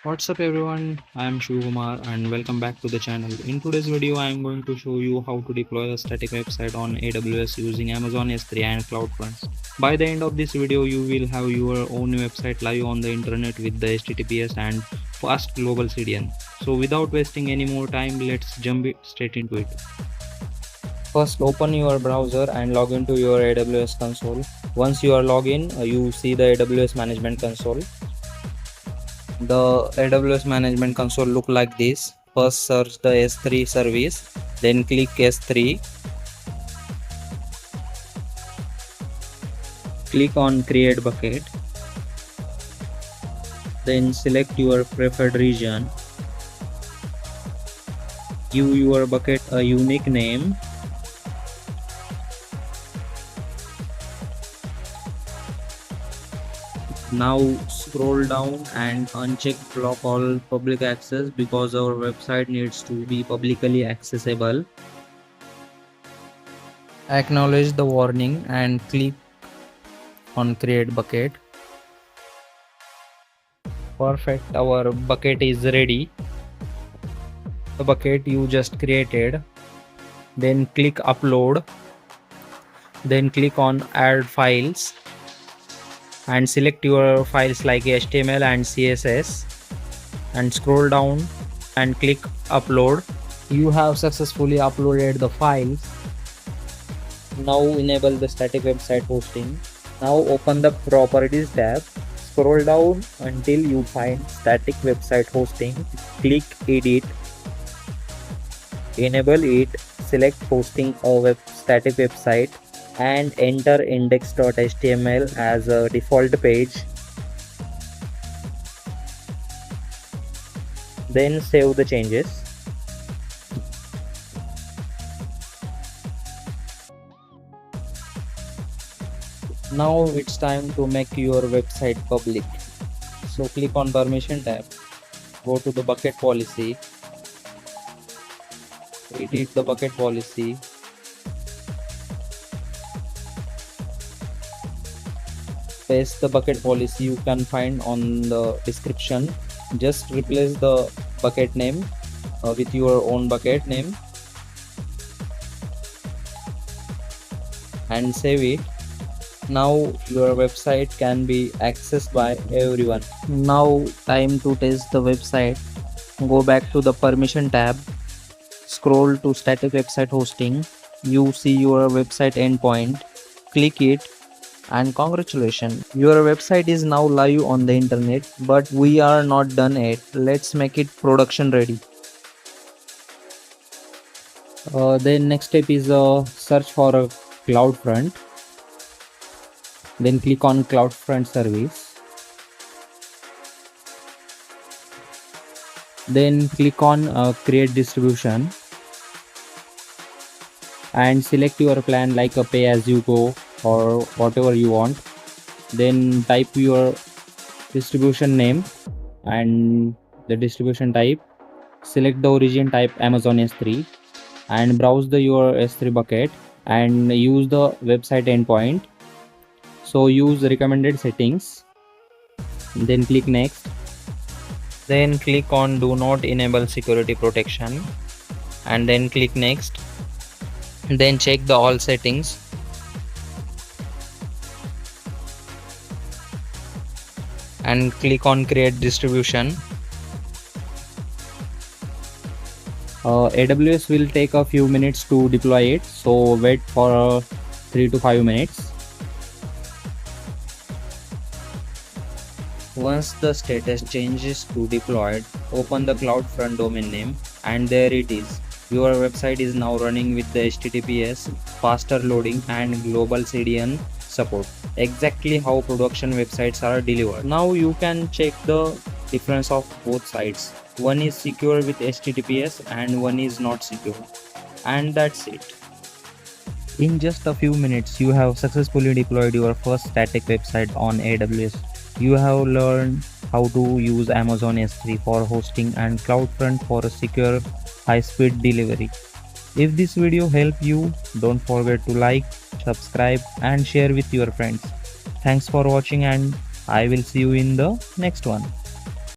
What's up everyone, I am Kumar and welcome back to the channel. In today's video I am going to show you how to deploy a static website on AWS using Amazon S3 and CloudFront. By the end of this video you will have your own website live on the internet with the HTTPS and fast global CDN. So without wasting any more time, let's jump straight into it. First open your browser and log into your AWS console. Once you are logged in, you see the AWS Management Console. The AWS Management Console look like this. First search the S3 service, then click S3. Click on create bucket. Then select your preferred region. Give your bucket a unique name. Now scroll down and uncheck block all public access because our website needs to be publicly accessible. Acknowledge the warning and click on create bucket. Perfect, our bucket is ready. The bucket you just created. Then click upload. Then click on add files. And select your files like HTML and CSS and scroll down and click upload. You have successfully uploaded the files. Now enable the static website hosting. Now open the properties tab. Scroll down until you find static website hosting. Click edit. Enable it. Select hosting a static website and enter index.html as a default page. Then save the changes. Now it's time to make your website public. So click on permission tab. Go to the bucket policy. Edit the bucket policy. Paste the bucket policy you can find on the description. Just replace the bucket name with your own bucket name and save it. Now your website can be accessed by everyone. Now time to test the website. Go back to the permission tab. Scroll to static website hosting. You see your website endpoint. Click it. And congratulations, your website is now live on the internet, but we are not done yet. Let's make it production ready. Then next step is search for a CloudFront. Then click on CloudFront service. Then click on create distribution and select your plan like a pay as you go or whatever you want. Then type your distribution name and the distribution type. Select the origin type Amazon S3 and browse your S3 bucket and use the website endpoint. So use recommended settings. Then click next. Then click on do not enable security protection and then click next. Then check the all settings. And click on create distribution. AWS will take a few minutes to deploy it, so wait for 3 to 5 minutes. Once the status changes to deployed, open the CloudFront domain name and there it is. Your website is now running with the HTTPS, faster loading and global CDN support. Exactly how production websites are delivered. Now you can check the difference of both sides. One is secure with HTTPS and one is not secure. And that's it. In just a few minutes, you have successfully deployed your first static website on AWS. You have learned how to use Amazon S3 for hosting and CloudFront for a secure, high-speed delivery. If this video helped you, don't forget to like, subscribe and share with your friends. Thanks for watching and I will see you in the next one.